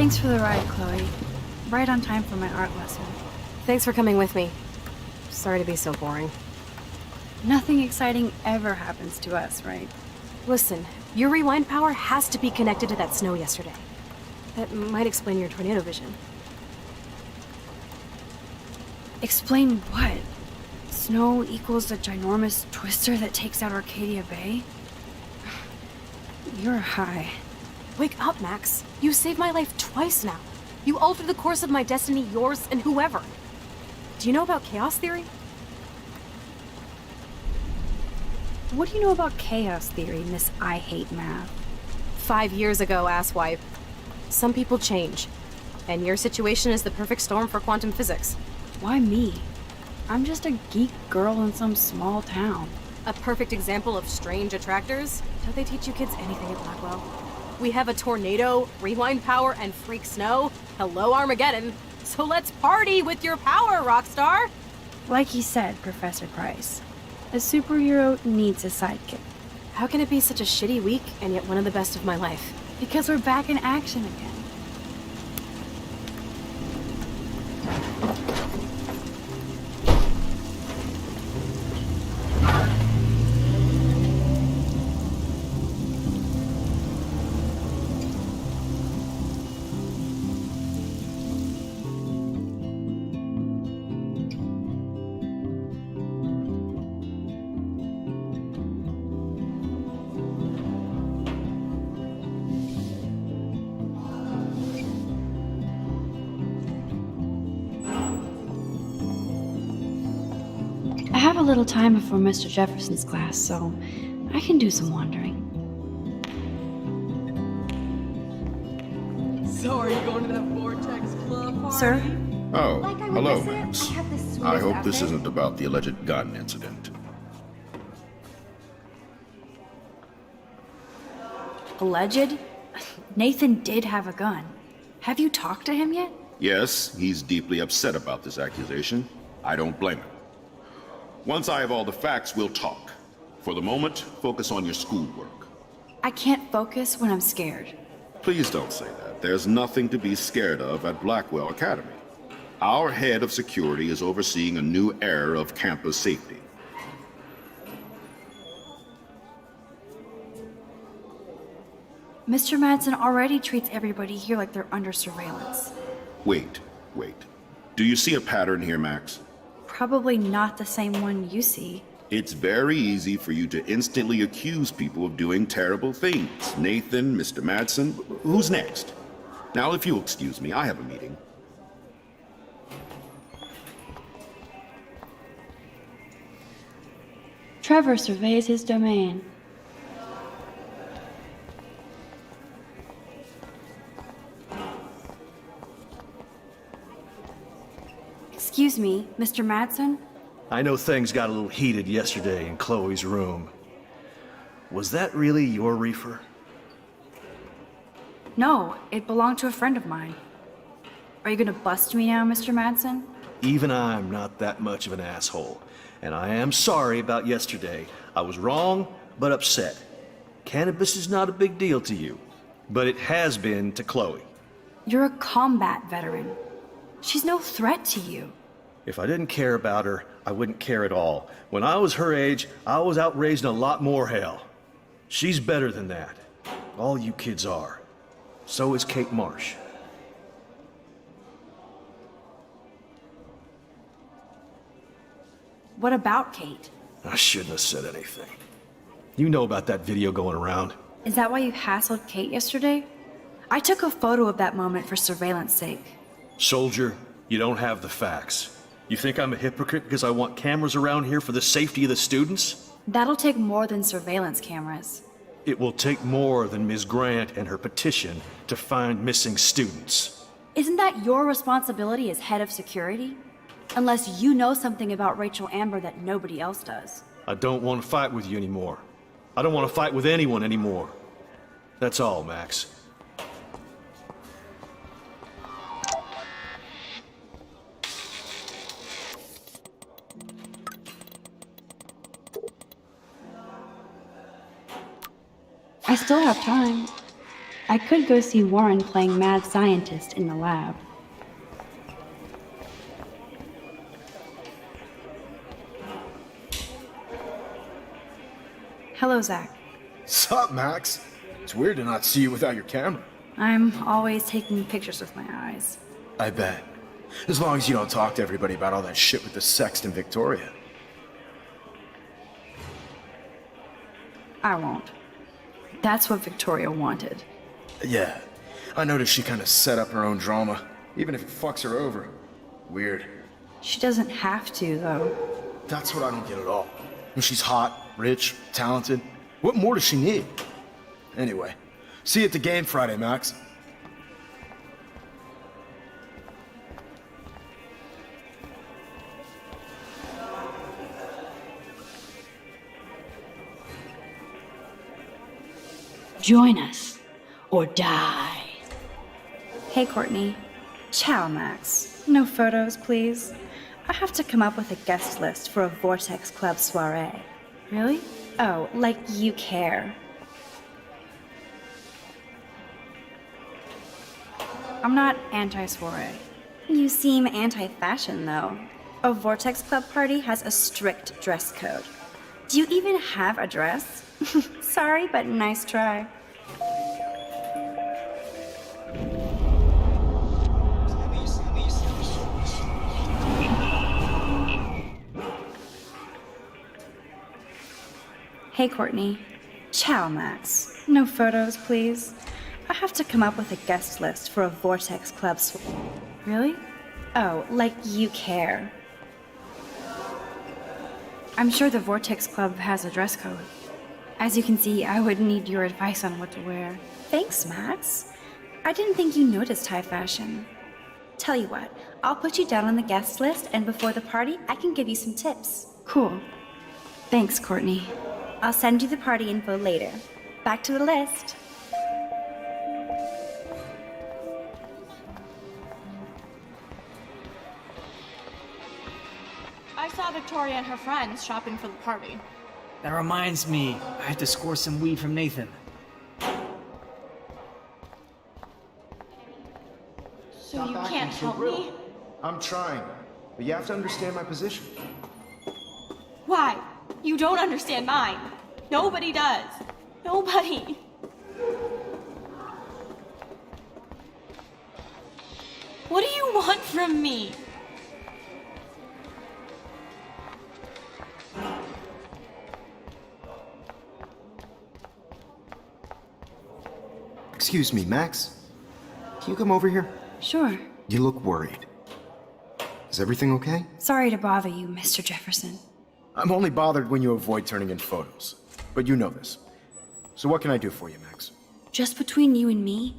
Thanks for the ride, Chloe. Right on time for my art lesson. Thanks for coming with me. Sorry to be so boring. Nothing exciting ever happens to us, right? Listen, your rewind power has to be connected to that snow yesterday. That might explain your tornado vision. Explain what? Snow equals a ginormous twister that takes out Arcadia Bay? You're high. Wake up, Max. You saved my life twice now. You altered the course of my destiny, yours, and whoever. Do you know about chaos theory? What do you know about chaos theory, Miss I Hate Math? 5 years ago, asswipe. Some people change. And your situation is the perfect storm for quantum physics. Why me? I'm just a geek girl in some small town. A perfect example of strange attractors? Don't they teach you kids anything at Blackwell? We have a tornado, rewind power, and freak snow. Hello, Armageddon. So let's party with your power, Rockstar! Like you said, Professor Price, a superhero needs a sidekick. How can it be such a shitty week and yet one of the best of my life? Because we're back in action again. I have a little time before Mr. Jefferson's class, so I can do some wandering. So are you going to that Vortex Club party? Sir? Oh, Like I would hello, miss it. Max. I have the sweetest I hope this outfit. isn't about the alleged gun incident. Alleged? Nathan did have a gun. Have you talked to him yet? Yes, he's deeply upset about this accusation. I don't blame him. Once I have all the facts, we'll talk. For the moment, focus on your schoolwork. I can't focus when I'm scared. Please don't say that. There's nothing to be scared of at Blackwell Academy. Our head of security is overseeing a new era of campus safety. Mr. Madsen already treats everybody here like they're under surveillance. Wait. Do you see a pattern here, Max? Probably not the same one you see. It's very easy for you to instantly accuse people of doing terrible things. Nathan, Mr. Madsen, who's next? Now, if you'll excuse me, I have a meeting. Trevor surveys his domain. Excuse me, Mr. Madsen? I know things got a little heated yesterday in Chloe's room. Was that really your reefer? No, it belonged to a friend of mine. Are you gonna bust me now, Mr. Madsen? Even I'm not that much of an asshole. And I am sorry about yesterday. I was wrong, but upset. Cannabis is not a big deal to you, but it has been to Chloe. You're a combat veteran. She's no threat to you. If I didn't care about her, I wouldn't care at all. When I was her age, I was out raising a lot more hell. She's better than that. All you kids are. So is Kate Marsh. What about Kate? I shouldn't have said anything. You know about that video going around. Is that why you hassled Kate yesterday? I took a photo of that moment for surveillance sake. Soldier, you don't have the facts. You think I'm a hypocrite because I want cameras around here for the safety of the students? That'll take more than surveillance cameras. It will take more than Ms. Grant and her petition to find missing students. Isn't that your responsibility as head of security? Unless you know something about Rachel Amber that nobody else does. I don't want to fight with you anymore. I don't want to fight with anyone anymore. That's all, Max. I still have time. I could go see Warren playing mad scientist in the lab. Hello, Zach. Sup, Max? It's weird to not see you without your camera. I'm always taking pictures with my eyes. I bet. As long as you don't talk to everybody about all that shit with the sext in Victoria. I won't. That's what Victoria wanted. Yeah, I noticed she kind of set up her own drama, even if it fucks her over. Weird. She doesn't have to, though. That's what I don't get at all. When she's hot, rich, talented, what more does she need? Anyway, see you at the game Friday, Max. Join us, or die. Hey, Courtney. Ciao, Max. No photos, please. I have to come up with a guest list for a Vortex Club soiree. Really? Oh, like you care. I'm not anti-soiree. You seem anti-fashion, though. A Vortex Club party has a strict dress code. Do you even have a dress? Sorry, but nice try. Hey, Courtney. Ciao, Max. No photos, please. I have to come up with a guest list for a Vortex Club Really? Oh, like you care. I'm sure the Vortex Club has a dress code. As you can see, I would need your advice on what to wear. Thanks, Max. I didn't think you noticed high fashion. Tell you what, I'll put you down on the guest list, and before the party, I can give you some tips. Cool. Thanks, Courtney. I'll send you the party info later. Back to the list. I saw Victoria and her friends shopping for the party. That reminds me, I have to score some weed from Nathan. So you can't help me? I'm trying, but you have to understand my position. Why? You don't understand mine. Nobody does. Nobody. What do you want from me? Excuse me, Max. Can you come over here? Sure. You look worried. Is everything okay? Sorry to bother you, Mr. Jefferson. I'm only bothered when you avoid turning in photos. But you know this. So what can I do for you, Max? Just between you and me,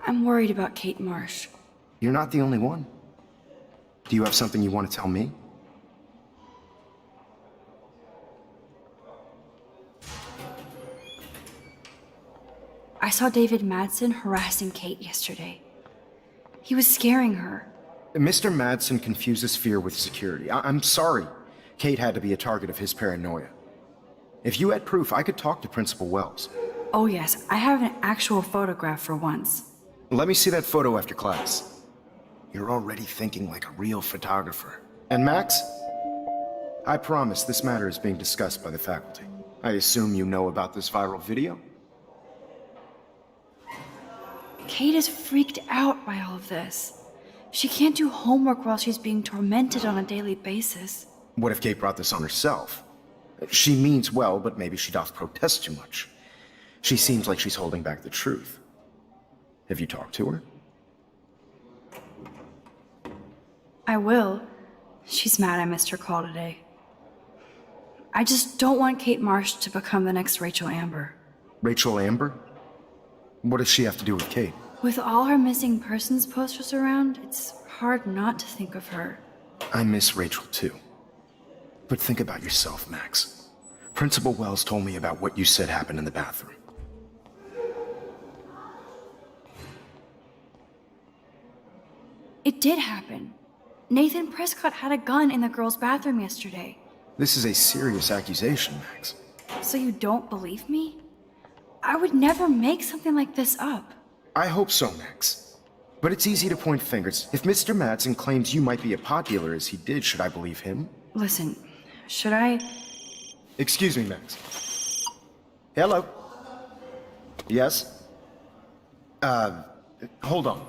I'm worried about Kate Marsh. You're not the only one. Do you have something you want to tell me? I saw David Madsen harassing Kate yesterday. He was scaring her. Mr. Madsen confuses fear with security. I'm sorry. Kate had to be a target of his paranoia. If you had proof, I could talk to Principal Wells. Oh yes, I have an actual photograph for once. Let me see that photo after class. You're already thinking like a real photographer. And Max, I promise this matter is being discussed by the faculty. I assume you know about this viral video? Kate is freaked out by all of this. She can't do homework while she's being tormented on a daily basis. What if Kate brought this on herself? She means well, but maybe she doth protest too much. She seems like she's holding back the truth. Have you talked to her? I will. She's mad I missed her call today. I just don't want Kate Marsh to become the next Rachel Amber. Rachel Amber? What does she have to do with Kate? With all her missing persons posters around, it's hard not to think of her. I miss Rachel too. But think about yourself, Max. Principal Wells told me about what you said happened in the bathroom. It did happen. Nathan Prescott had a gun in the girls' bathroom yesterday. This is a serious accusation, Max. So you don't believe me? I would never make something like this up. I hope so, Max. But it's easy to point fingers. If Mr. Madsen claims you might be as popular as he did, should I believe him? Listen, should I? Excuse me, Max. Hello? Yes? Hold on.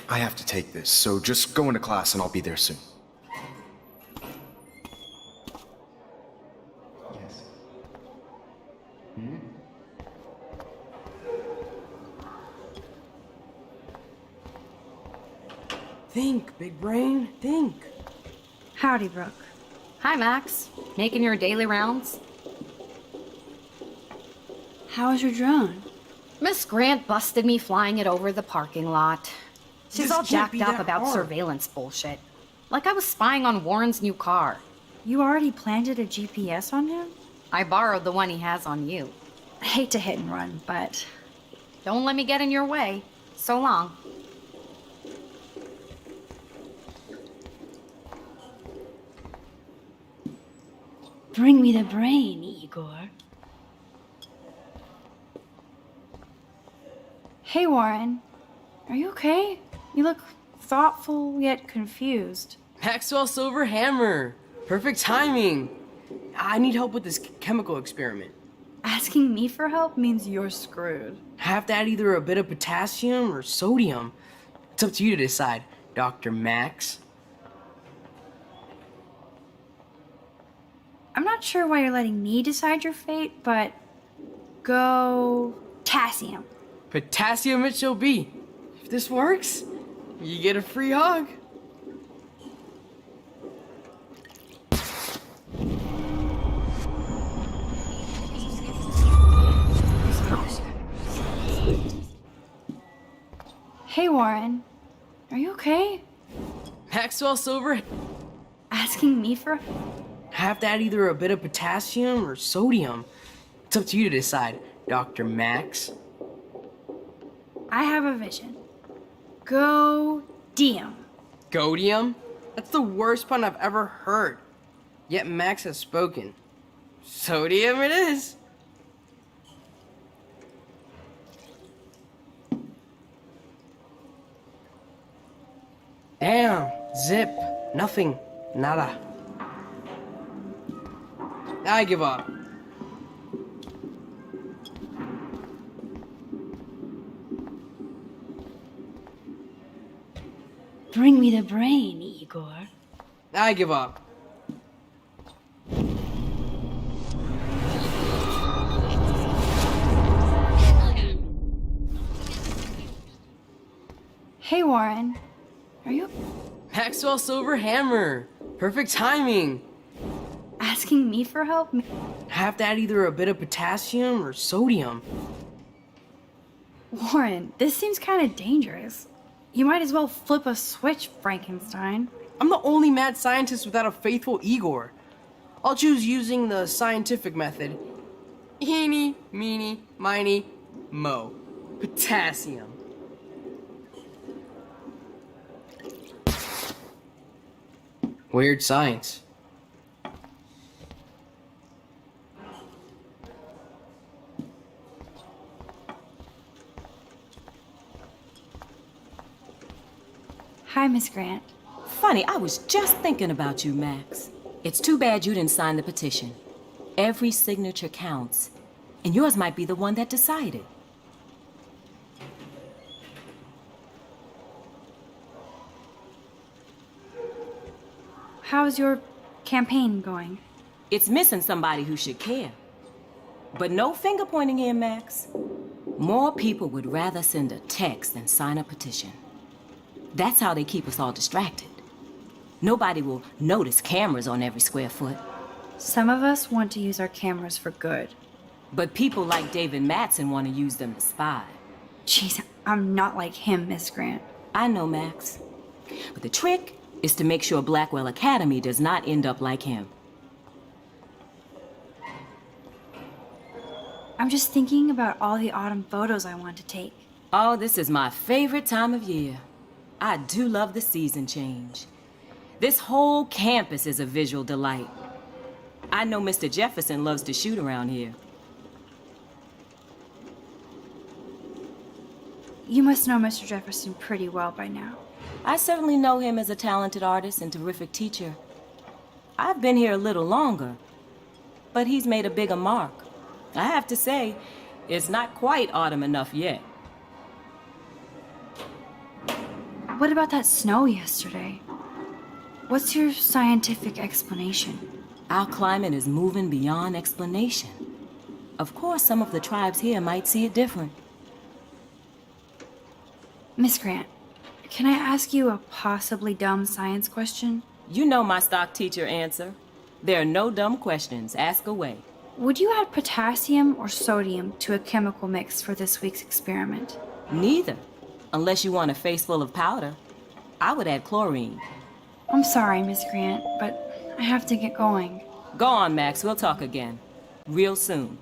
I have to take this, so just go into class and I'll be there soon. Yes. Think, big brain, think. Howdy, Brooke. Hi, Max. Making your daily rounds? How was your drone? Miss Grant busted me flying it over the parking lot. She's This all can't jacked be up that about hard. surveillance bullshit. Like I was spying on Warren's new car. You already planted a GPS on him? I borrowed the one he has on you. I hate to hit and run, but Don't let me get in your way. So long. bring me the brain, Igor. Hey, Warren. Are you okay? You look thoughtful yet confused. Maxwell Silver Hammer. Perfect timing. I need help with this chemical experiment. Asking me for help means you're screwed. Have to add either a bit of potassium or sodium. It's up to you to decide, Dr. Max. I'm not sure why you're letting me decide your fate, but go potassium. Potassium it shall be. If this works, you get a free hug. Hey, Warren. Are you okay? Maxwell Silver. Asking me for... Have to add either a bit of potassium or sodium. It's up to you to decide, Dr. Max. I have a vision. Go Diem. Godium? That's the worst pun I've ever heard. Yet Max has spoken. Sodium it is. Damn. Zip. Nothing. Nada. I give up. Bring me the brain, Igor. I give up. Hey, Warren. Are you Maxwell Silver Hammer. Perfect timing. asking me for help? Have to add either a bit of potassium or sodium. Warren, this seems kind of dangerous. You might as well flip a switch, Frankenstein. I'm the only mad scientist without a faithful Igor. I'll choose using the scientific method. Eeny, meeny, miny, mo. Potassium. Weird science. Hi, Miss Grant. Funny, I was just thinking about you, Max. It's too bad you didn't sign the petition. Every signature counts, and yours might be the one that decided. How's your campaign going? It's missing somebody who should care. But no finger pointing here, Max. More people would rather send a text than sign a petition. That's how they keep us all distracted. Nobody will notice cameras on every square foot. Some of us want to use our cameras for good. But people like David Madsen want to use them to spy. Jeez, I'm not like him, Miss Grant. I know, Max. But the trick is to make sure Blackwell Academy does not end up like him. I'm just thinking about all the autumn photos I want to take. Oh, this is my favorite time of year. I do love the season change. This whole campus is a visual delight. I know Mr. Jefferson loves to shoot around here. You must know Mr. Jefferson pretty well by now. I certainly know him as a talented artist and terrific teacher. I've been here a little longer, but he's made a bigger mark. I have to say, it's not quite autumn enough yet. What about that snow yesterday? What's your scientific explanation? Our climate is moving beyond explanation. Of course, some of the tribes here might see it different. Miss Grant, can I ask you a possibly dumb science question? You know my stock teacher answer. There are no dumb questions. Ask away. Would you add potassium or sodium to a chemical mix for this week's experiment? Neither. Unless you want a face full of powder. I would add chlorine. I'm sorry, Miss Grant, but I have to get going. Go on, Max. We'll talk again. Real soon.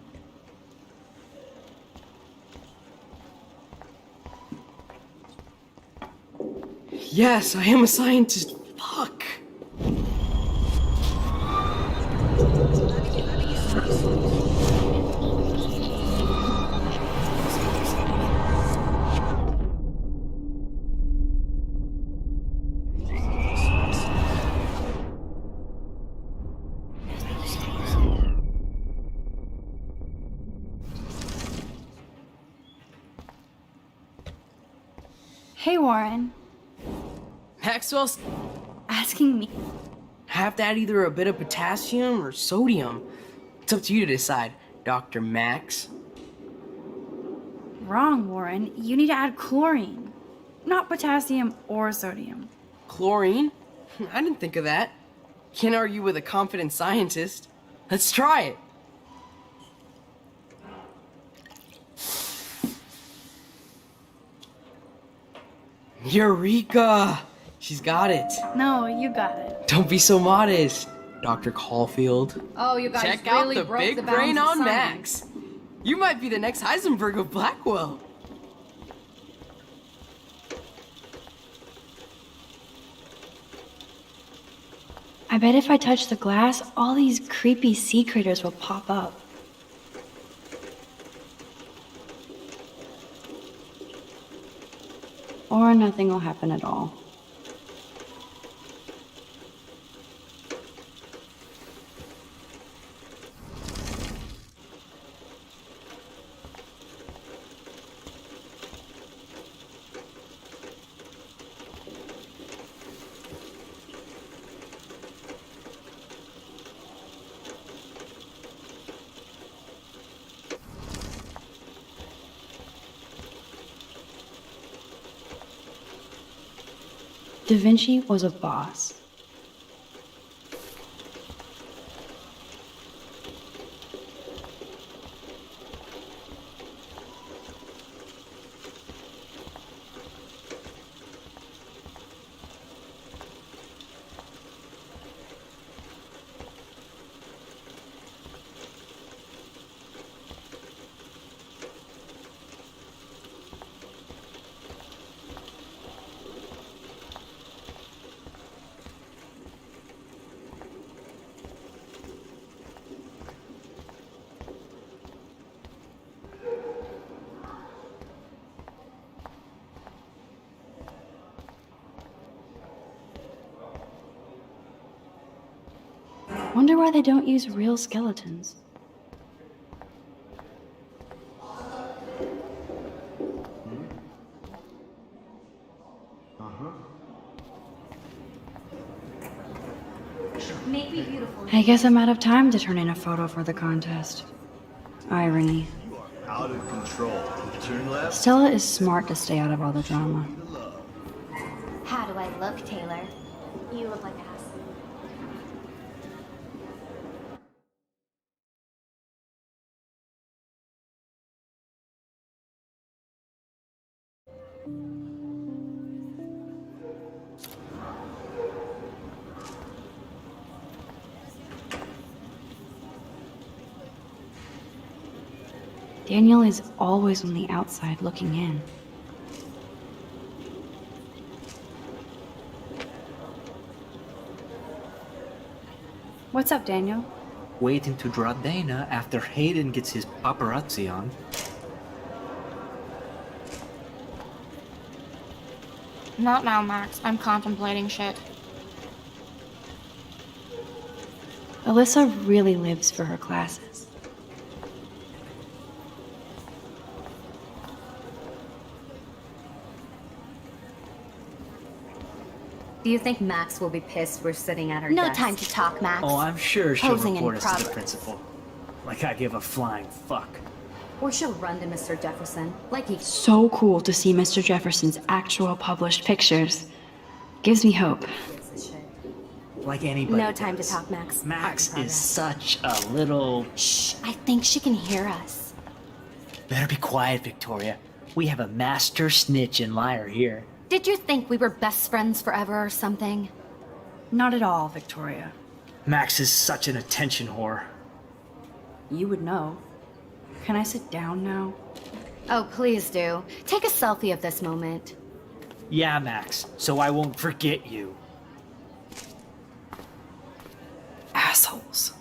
Yes, I am a scientist. Fuck. Hey, Warren. Maxwell's Asking me? have to add either a bit of potassium or sodium. It's up to you to decide, Dr. Max. Wrong, Warren. You need to add chlorine, not potassium or sodium. Chlorine? I didn't think of that. Can't argue with a confident scientist. Let's try it. Eureka! She's got it. No, you got it. Don't be so modest, Dr. Caulfield. Oh, you guys Check really out the broke big the bounds brain of on science. Max. You might be the next Heisenberg of Blackwell. I bet if I touch the glass, all these creepy sea critters will pop up. Or nothing will happen at all. Da Vinci was a boss. Wonder why they don't use real skeletons. I guess I'm out of time to turn in a photo for the contest. Irony. Out of control. Turn left. Stella is smart to stay out of all the drama. How do I look, Taylor? You look like ass. Daniel is always on the outside looking in. What's up, Daniel? Waiting to draw Dana after Hayden gets his paparazzi on. Not now, Max. I'm contemplating shit. Alyssa really lives for her classes. Do you think Max will be pissed we're sitting at her No desk? time to talk, Max. Oh, I'm sure she'll Posing in report us to the progress. principal. Like I give a flying fuck. Or she'll run to Mr. Jefferson, like he... So cool to see Mr. Jefferson's actual published pictures. Gives me hope. Like anybody No time to does. talk, Max. Max Art in is progress. such a little... Shh, I think she can hear us. Better be quiet, Victoria. We have a master snitch and liar here. Did you think we were best friends forever or something? Not at all, Victoria. Max is such an attention whore. You would know. Can I sit down now? Oh, please do. Take a selfie of this moment. Yeah, Max, so I won't forget you. Assholes.